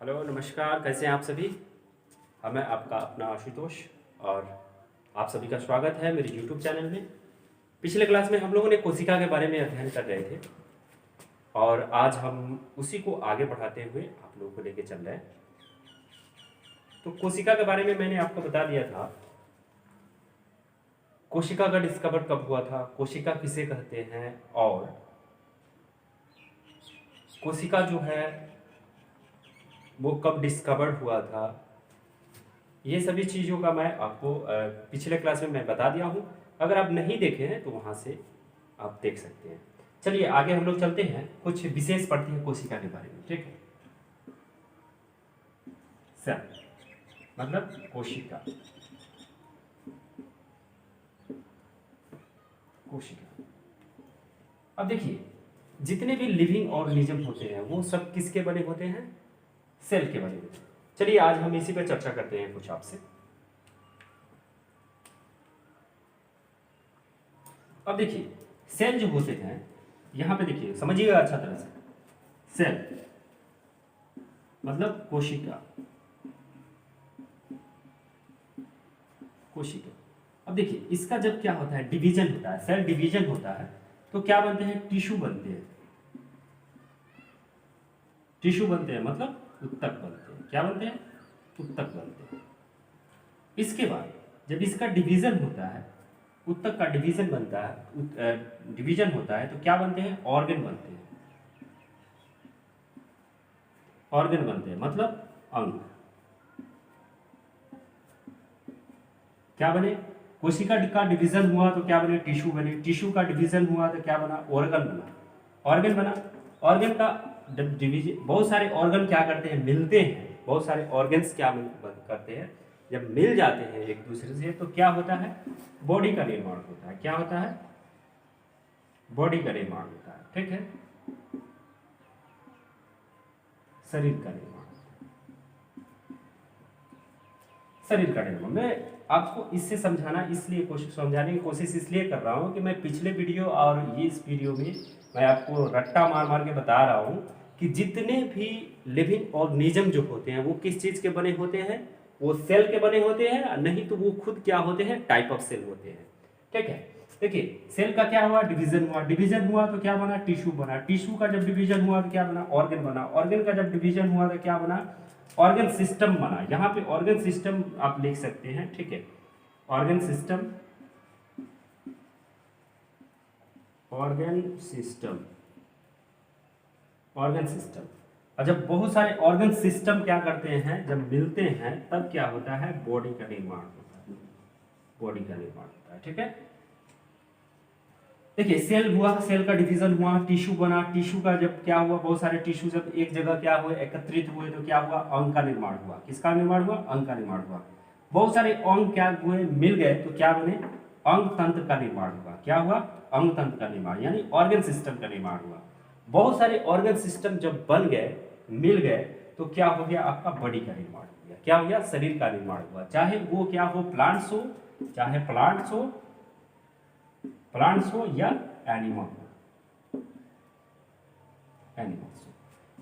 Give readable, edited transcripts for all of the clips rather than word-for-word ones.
Hello नमस्कार, कैसे हैं आप सभी। मैं आपका अपना आशुतोष और आप सभी का स्वागत है मेरे यूट्यूब चैनल में। पिछले क्लास में हम लोगों ने कोशिका के बारे में अध्ययन कर रहे थे और आज हम उसी को आगे बढ़ाते हुए आप लोगों को लेके चल रहे हैं। तो कोशिका के बारे में मैंने आपको बता दिया था। कोशिका का डिस्कवर कब हुआ था, कोशिका किसे कहते हैं और कोशिका जो है वो कब डिस्कवर्ड हुआ था, ये सभी चीज़ों का मैं आपको पिछले क्लास में मैं बता दिया हूँ। अगर आप नहीं देखे हैं तो वहाँ से आप देख सकते हैं। चलिए आगे हम लोग चलते हैं, कुछ विशेष पढ़ते हैं कोशिका के बारे में। ठीक है, सेल मतलब कोशिका। कोशिका अब देखिए, जितने भी लिविंग ऑर्गेनिज्म होते हैं वो सब किसके बने होते हैं, सेल के बने होते हैं। चलिए आज हम इसी पर चर्चा करते हैं कुछ आपसे। अब देखिए, सेल जो होते हैं, यहां पे देखिए समझिएगा अच्छा तरह से। सेल मतलब कोशिका। कोशिका अब देखिए, इसका जब क्या होता है, डिवीजन होता है, सेल डिवीजन होता है तो क्या बनते हैं, टिश्यू बनते हैं। टिश्यू बनते हैं मतलब उत्तक बनते हैं। क्या बनते हैं, उत्तक बनते हैं। इसके बाद जब इसका डिवीजन होता है, उत्तक का डिवीजन बनता है, डिवीजन होता है तो क्या बनते हैं, ऑर्गन बनते हैं। ऑर्गन बनते हैं मतलब अंग। क्या बने, कोशिका का डिवीजन हुआ तो क्या बने, टिश्यू बने। टिश्यू का डिवीजन हुआ तो क्या बना, ऑर्गन बना। ऑर्गन बना। ऑर्गन का डिवीजन, बहुत सारे ऑर्गन क्या करते हैं, मिलते हैं। बहुत सारे ऑर्गन्स क्या करते हैं, जब मिल जाते हैं एक दूसरे से तो क्या होता है, बॉडी का निर्माण होता है। क्या होता है, बॉडी का निर्माण होता है। ठीक है, शरीर का निर्माण। शरीर का निर्माण मैं आपको इससे समझाने की कोशिश इसलिए कर रहा हूं कि मैं पिछले वीडियो और ये इस वीडियो में मैं आपको रट्टा मार मार के बता रहा हूं कि जितने भी लिविंग ऑर्गेनिज्म जो होते हैं वो किस चीज के बने होते हैं, वो सेल के बने होते हैं, नहीं तो वो खुद क्या होते हैं, टाइप ऑफ सेल होते हैं। ठीक है, देखिए सेल का क्या हुआ, डिवीजन हुआ। डिवीजन हुआ तो क्या बना, टिश्यू बना। टिश्यू का जब डिवीजन हुआ तो क्या बना, ऑर्गन बना। ऑर्गन का जब डिवीजन हुआ तो क्या बना, ऑर्गन सिस्टम बना। यहाँ पे ऑर्गन सिस्टम आप लिख सकते हैं। ठीक है, organ system, organ system, organ system. और जब बहुत सारे ऑर्गन सिस्टम क्या करते हैं, जब मिलते हैं तब क्या होता है, बॉडी का निर्माण होता है। बॉडी का निर्माण होता है। ठीक है, देखिए सेल हुआ, सेल का डिवीजन हुआ, टिश्यू बना। टिश्यू का जब क्या हुआ, बहुत सारे टिश्यू जब एक जगह क्या हुए, एकत्रित हुए तो क्या हुआ, अंग का निर्माण हुआ। किसका निर्माण हुआ, अंग का निर्माण हुआ। बहुत सारे अंग क्या हुए, मिल गए तो क्या बने, अंग तंत्र का निर्माण हुआ। क्या हुआ, अंग तंत्र का निर्माण यानी ऑर्गन सिस्टम का निर्माण हुआ। बहुत सारे ऑर्गन सिस्टम जब बन गए, मिल गए तो क्या हो गया, आपका बॉडी का निर्माण हो गया। क्या हो गया, शरीर का निर्माण हुआ। चाहे वो क्या हो, प्लांट्स हो, चाहे प्लांट्स हो या एनिमल हो, एनिमल्स हो।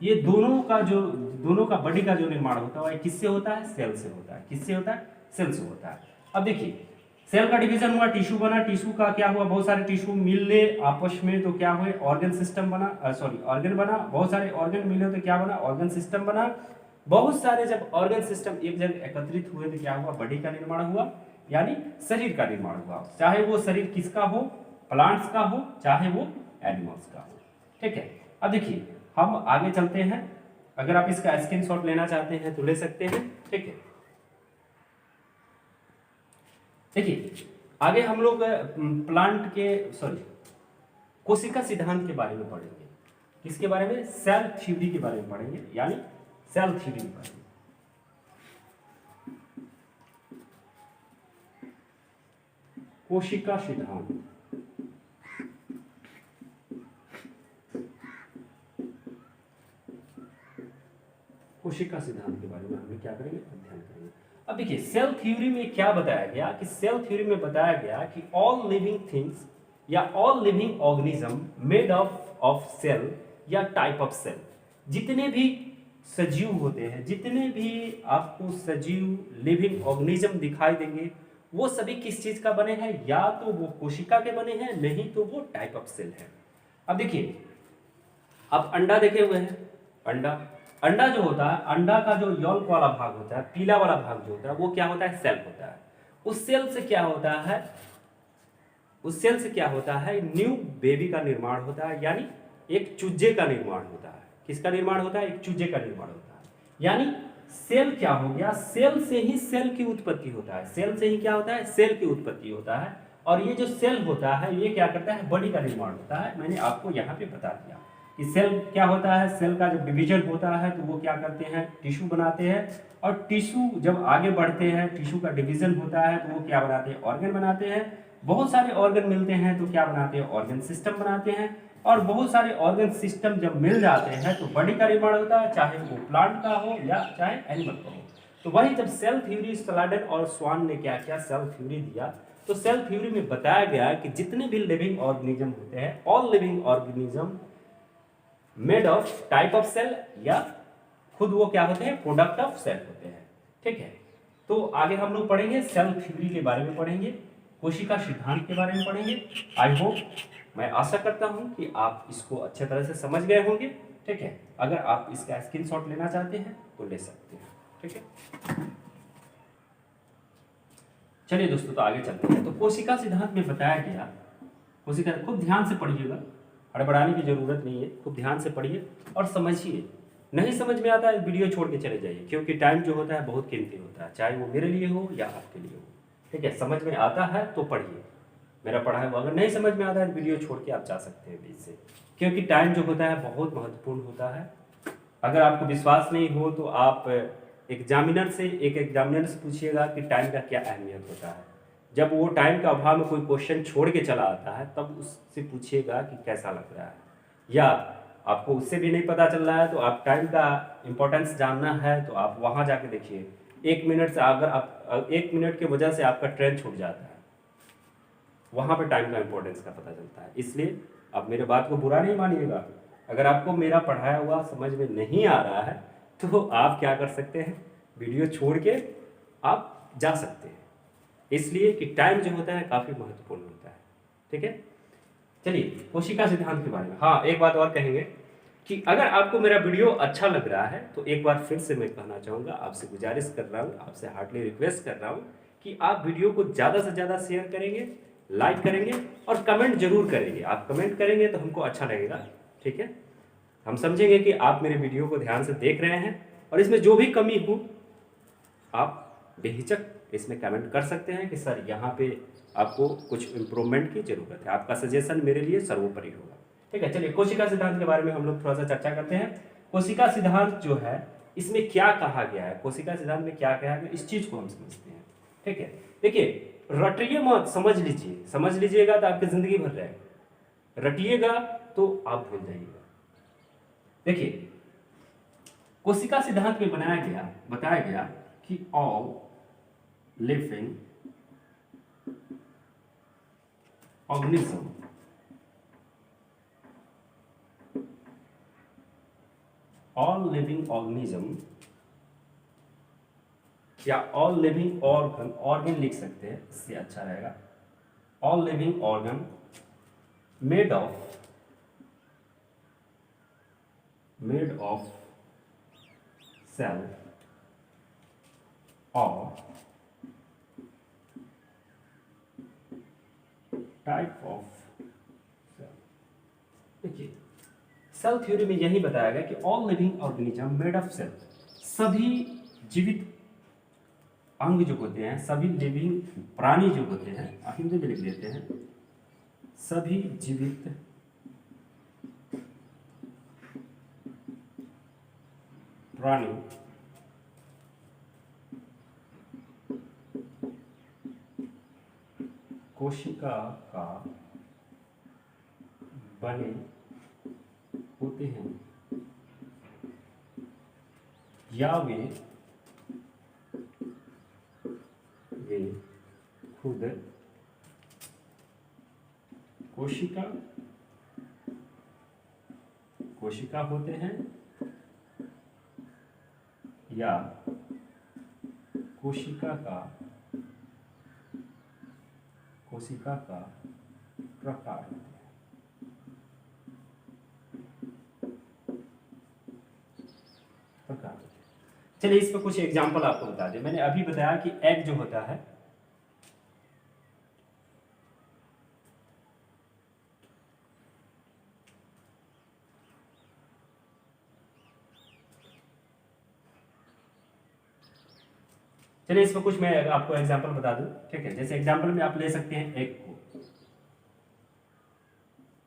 ये दोनों का बॉडी का जो निर्माण होता है वह किससे होता है, सेल से होता है। किससे होता है, सेल से होता है। अब देखिए सेल का डिवीजन हुआ, टिश्यू बना। टिश्यू का क्या हुआ, बहुत सारे टिश्यू मिले आपस में तो क्या हुए, ऑर्गन सिस्टम बना, सॉरी ऑर्गन बना। बहुत सारे ऑर्गन मिले तो क्या बना, ऑर्गन सिस्टम बना। बहुत सारे जब ऑर्गन सिस्टम एक जगह एकत्रित हुए तो क्या हुआ, बॉडी का निर्माण हुआ यानी शरीर का निर्माण हुआ। चाहे वो शरीर किसका हो, प्लांट्स का हो, चाहे वो एनिमल्स का हो। ठीक है, अब देखिए हम आगे चलते हैं। अगर आप इसका स्क्रीनशॉट लेना चाहते हैं तो ले सकते हैं। ठीक है, देखिए आगे हम लोग कोशिका सिद्धांत के बारे में पढ़ेंगे। किसके बारे में, सेल थ्योरी के बारे में पढ़ेंगे, यानी सेल थ्योरी के बारे में। कोशिका सिद्धांत, कोशिका सिद्धांत के बारे में हम क्या करेंगे, अध्ययन करेंगे। अब देखिए सेल थ्योरी में क्या बताया गया कि सेल थ्योरी में बताया गया कि ऑल लिविंग थिंग्स या all living organism made of cell या टाइप ऑफ सेल, जितने भी सजीव होते हैं, जितने भी आपको सजीव लिविंग ऑर्गेनिज्म दिखाई देंगे वो सभी किस चीज का बने हैं, या तो वो कोशिका के बने हैं, नहीं तो वो टाइप ऑफ सेल है। अब देखिए, आप अंडा देखे हुए हैं, अंडा अंडा जो होता है, अंडा का जो यॉल्क वाला भाग होता है, पीला वाला भाग जो होता है, वो क्या होता है, सेल होता है। उस सेल से क्या होता है, उस सेल से क्या होता है, न्यू बेबी का निर्माण होता है, यानी एक चूजे का निर्माण होता है। किसका निर्माण होता है, एक चूजे का निर्माण होता है। यानी सेल क्या हो गया, सेल से ही सेल की उत्पत्ति होता है, सेल से ही क्या होता है, सेल की उत्पत्ति होता है। और ये जो सेल होता है ये क्या करता है, बॉडी का निर्माण होता है। मैंने आपको यहाँ पे बता दिया कि सेल क्या होता है, सेल का जब डिवीजन होता है तो वो क्या करते हैं, टिश्यू बनाते हैं। और टिश्यू जब आगे बढ़ते हैं, टिश्यू का डिवीजन होता है तो वो क्या बनाते हैं, ऑर्गन बनाते हैं। बहुत सारे ऑर्गन मिलते हैं तो क्या बनाते हैं, ऑर्गन सिस्टम बनाते हैं। और बहुत सारे ऑर्गन सिस्टम जब मिल जाते हैं तो बॉडी का निर्माण होता है, चाहे वो प्लांट का हो या चाहे एनिमल का हो। तो वही जब सेल थ्योरी स्लाडन और स्वान ने क्या किया, सेल थ्योरी दिया, तो सेल थ्योरी में बताया गया कि जितने भी लिविंग ऑर्गेनिज्म होते हैं, all living organism made of type of cell, या खुद वो क्या होते हैं, प्रोडक्ट ऑफ सेल होते हैं। ठीक है, तो आगे हम लोग पढ़ेंगे सेल थ्योरी के बारे में, पढ़ेंगे कोशिका सिद्धांत के बारे में पढ़ेंगे। आई होप, मैं आशा करता हूं कि आप इसको अच्छे तरह से समझ गए होंगे। ठीक है, अगर आप इसका स्क्रीनशॉट लेना चाहते हैं तो ले सकते हैं। ठीक है, चलिए दोस्तों, तो आगे चलते हैं। तो कोशिका सिद्धांत में बताया गया, कोशिका, खूब ध्यान से पढ़िएगा, हड़बड़ाने की जरूरत नहीं है, खूब ध्यान से पढ़िए और समझिए। नहीं समझ में आता है वीडियो छोड़ के चले जाइए, क्योंकि टाइम जो होता है बहुत कीमती होता है, चाहे वो मेरे लिए हो या आपके लिए हो। ठीक है, समझ में आता है तो पढ़िए, मेरा पढ़ाया हुआ। अगर नहीं समझ में आता है वीडियो छोड़ के आप जा सकते हैं बीच से, क्योंकि टाइम जो होता है बहुत महत्वपूर्ण होता है। अगर आपको विश्वास नहीं हो तो आप एग्जामिनर से पूछिएगा कि टाइम का क्या अहमियत होता है। जब वो टाइम के अभाव में कोई क्वेश्चन छोड़ के चला आता है तब उससे पूछिएगा कि कैसा लग रहा है। या आपको उससे भी नहीं पता चल रहा है तो आप टाइम का इम्पोर्टेंस जानना है तो आप वहाँ जाके देखिए। 1 मिनट से, अगर आप 1 मिनट की वजह से आपका ट्रेन छूट जाता है, वहाँ पे टाइम का इम्पोर्टेंस का पता चलता है। इसलिए आप मेरे बात को बुरा नहीं मानिएगा। अगर आपको मेरा पढ़ाया हुआ समझ में नहीं आ रहा है तो आप क्या कर सकते हैं, वीडियो छोड़ के आप जा सकते हैं। इसलिए कि टाइम जो होता है काफ़ी महत्वपूर्ण होता है। ठीक है, चलिए कोशिका सिद्धांत के बारे में, हाँ एक बात और कहेंगे कि अगर आपको मेरा वीडियो अच्छा लग रहा है तो एक बार फिर से मैं कहना चाहूँगा, आपसे गुजारिश कर रहा हूँ, आपसे हार्टली रिक्वेस्ट कर रहा हूँ कि आप वीडियो को ज़्यादा से ज़्यादा शेयर करेंगे, लाइक करेंगे और कमेंट जरूर करेंगे। आप कमेंट करेंगे तो हमको अच्छा लगेगा। ठीक है, हम समझेंगे कि आप मेरे वीडियो को ध्यान से देख रहे हैं और इसमें जो भी कमी हो आप बेहिचक इसमें कमेंट कर सकते हैं कि सर यहाँ पे आपको कुछ इम्प्रूवमेंट की जरूरत है। आपका सजेशन मेरे लिए सर्वोपरि होगा। ठीक है, चलिए कोशिका सिद्धांत के बारे में हम लोग थोड़ा सा चर्चा करते हैं। कोशिका सिद्धांत जो है इसमें क्या कहा गया है, कोशिका सिद्धांत में क्या कहा गया, इस चीज को हम समझते हैं। ठीक है, देखिए रटिए मत, समझ लीजिए, समझ लीजिएगा तो आपकी जिंदगी भर रहेगा, रटिएगा तो आप भूल जाइएगा। देखिए कोशिका सिद्धांत में बताया गया कि ऑल लिविंग ऑर्गेनिज्म या ऑल लिविंग ऑर्गन लिख सकते हैं, इससे अच्छा रहेगा। All living organ made of cell और टाइप ऑफ सेल। देखिए सेल थ्योरी में यही बताया गया कि all living organism made of cell, सभी जीवित अंग जो होते हैं, सभी लिविंग प्राणी जो होते हैं, हिंदी में लिख देते हैं, सभी जीवित प्राणी कोशिका का बने होते हैं या वे खुद कोशिका होते हैं या कोशिका का प्रकार होते हैं। चलिए इस पर कुछ एग्जांपल आपको बता दें। मैंने अभी बताया कि एग जो होता है चलिए इस पर कुछ मैं आपको एग्जांपल बता दूं, ठीक है। जैसे एग्जांपल में आप ले सकते हैं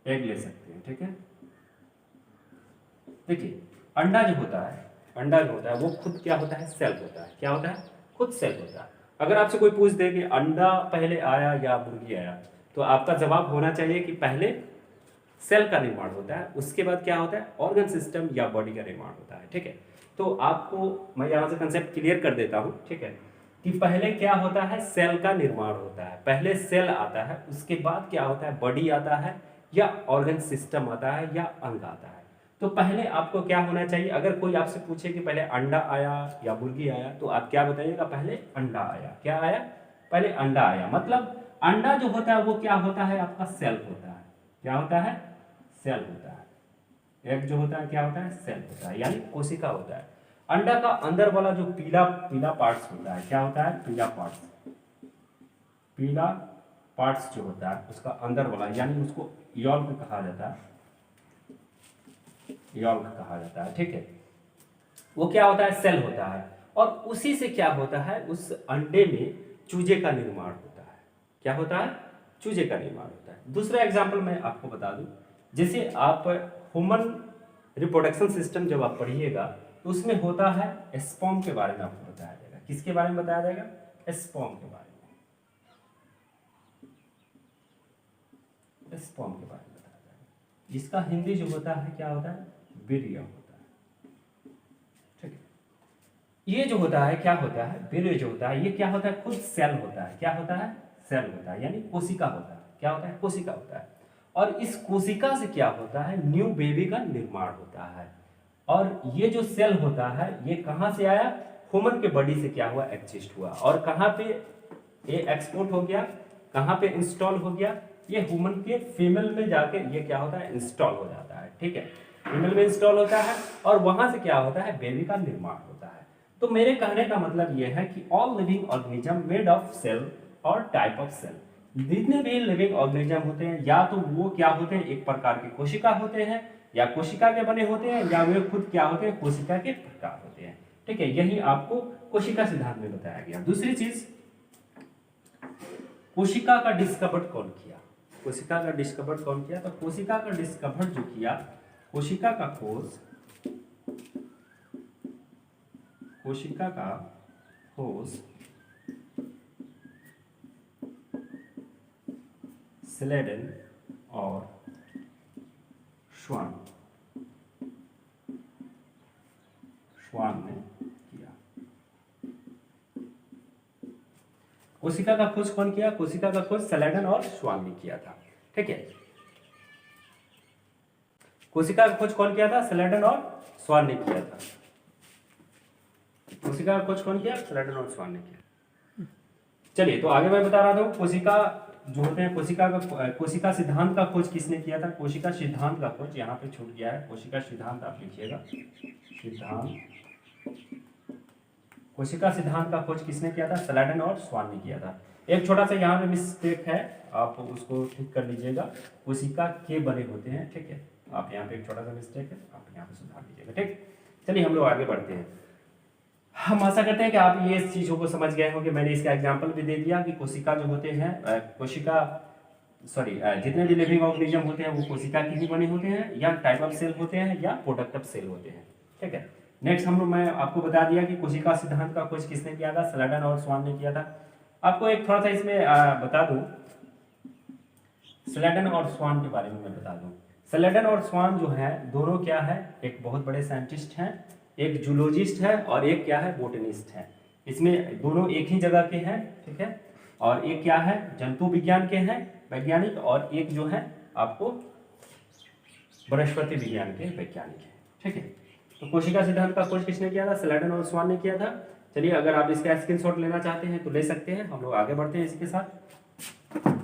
एग ले सकते हैं, ठीक है। देखिए अंडा जो होता है वो खुद क्या होता है, सेल होता है। क्या होता है, खुद सेल होता है। अगर आपसे कोई पूछ दे कि अंडा पहले आया या मुर्गी आया, तो आपका जवाब होना चाहिए कि पहले सेल का निर्माण होता है, उसके बाद क्या होता है, ऑर्गन सिस्टम या बॉडी का निर्माण होता है, ठीक है। तो आपको मैं यहाँ से कंसेप्ट क्लियर कर देता हूँ, ठीक है, कि पहले क्या होता है, सेल का निर्माण होता है। पहले सेल आता है, उसके बाद क्या होता है, बॉडी आता है या ऑर्गन सिस्टम आता है या अंग आता है। तो पहले आपको क्या होना चाहिए, अगर कोई आपसे पूछे कि पहले अंडा आया या मुर्गी आया, तो आप क्या बताइएगा, पहले अंडा आया। क्या आया, पहले अंडा आया। मतलब अंडा जो होता है वो क्या होता है, आपका सेल होता है। क्या होता है, सेल होता है। एग जो होता है क्या होता है, सेल होता है, यानी कोशिका होता है। अंडा का अंदर वाला जो पीला पीला पार्ट्स होता है, क्या होता है, पीला पार्ट्स जो होता है उसका अंदर वाला, यानी उसको यॉल्क कहा जाता है, ठीक है। वो क्या होता है, सेल होता है। और उसी से क्या होता है, उस अंडे में चूजे का निर्माण होता है। क्या होता है, चूजे का निर्माण होता है। दूसरा एग्जाम्पल मैं आपको बता दूं, जैसे आप ह्यूमन रिप्रोडक्शन सिस्टम जब आप पढ़िएगा तो उसमें होता है स्पर्म के बारे में आपको बताया जाएगा। किसके बारे में बताया जाएगा, स्पर्म के बारे में, स्पर्म के बारे में बताया जाएगा। जिसका हिंदी जो होता है क्या होता है, वीर्य होता है, ठीक है। ये जो होता है क्या होता है, वीर्य जो होता है ये क्या होता है, खुद सेल होता है। क्या होता है, सेल होता है, यानी कोशिका होता है। क्या होता है, कोशिका होता है। और इस कोशिका से क्या होता है, न्यू बेबी का निर्माण होता है। और ये जो सेल होता है ये कहां से आया, ह्यूमन के बॉडी से क्या हुआ, एग्जिस्ट हुआ। और कहां पे ये एक्सपोर्ट हो गया, कहां पे इंस्टॉल हो गया, ये ह्यूमन के फीमेल में जाके ये क्या होता है, इंस्टॉल हो जाता है, ठीक है। फीमेल में इंस्टॉल होता है और वहां से क्या होता है, बेबी का निर्माण होता है। तो मेरे कहने का मतलब यह है कि all living organism made of cell और टाइप ऑफ सेल, जितने भी लिविंग ऑर्गेनिज्म होते हैं या तो वो क्या होते हैं, एक प्रकार के कोशिका होते हैं या कोशिका के बने होते हैं, या वे खुद क्या होते हैं, कोशिका के प्रकार होते हैं, ठीक है। यही आपको कोशिका सिद्धांत में बताया गया। दूसरी चीज, कोशिका का डिस्कवर कौन किया, कोशिका का डिस्कवर कौन किया, तो कोशिका का डिस्कवर जो किया, कोशिका का खोज स्लेडन और श्वान ने किया। कोशिका का खोज कौन किया, कोशिका का खोज स्लेडन और श्वान ने किया था, ठीक है। कोशिका का खोज कौन किया था, स्लेडन और श्वान ने किया था। कोशिका का खोज कौन किया, स्लेडन और श्वान ने किया। चलिए तो आगे मैं बता रहा था, कोशिका जो होते हैं, कोशिका सिद्धांत का खोज किसने किया था, कोशिका सिद्धांत का खोज यहाँ पे छूट गया है, कोशिका सिद्धांत आप लिखिएगा, कोशिका सिद्धांत का खोज किसने किया था, स्लेडन और श्वान ने किया था। एक छोटा सा यहाँ पे मिस्टेक है, आप उसको ठीक कर लीजिएगा। कोशिका के बने होते हैं, ठीक है। आप यहाँ पे एक छोटा सा मिस्टेक है, आप यहाँ पे सुधार लीजिएगा, ठीक। चलिए हम लोग आगे बढ़ते हैं। हम आशा करते हैं कि आप ये चीजों को समझ गए होंगे। मैंने इसका एग्जाम्पल भी दे दिया कि कोशिका जो होते हैं, जितने भी लिविंग ऑर्गेनिज्म होते हैं वो कोशिका के ही बने होते हैं, या टाइप ऑफ सेल होते हैं, या प्रोडक्ट ऑफ सेल होते हैं, ठीक है। नेक्स्ट मैं आपको बता दिया कि कोशिका सिद्धांत का खोज किसने किया था, स्लेडन और श्वान ने किया था। आपको एक थोड़ा सा इसमें बता दूं, स्लेडन और श्वान के बारे में मैं बता दूं। स्लेडन और श्वान जो है दोनों क्या है, एक बहुत बड़े साइंटिस्ट हैं, एक जूलॉजिस्ट है और एक क्या है, बोटनिस्ट है। इसमें दोनों एक ही जगह के हैं, ठीक है। और एक क्या है, जंतु विज्ञान के हैं वैज्ञानिक, और एक जो है आपको वनस्पति विज्ञान के वैज्ञानिक है, ठीक है। तो कोशिका सिद्धांत का खोज किसने किया था? स्लेडन और स्वान ने किया था। चलिए, अगर आप इसका स्क्रीनशॉट लेना चाहते हैं तो ले सकते हैं। हम लोग आगे बढ़ते हैं इसके साथ।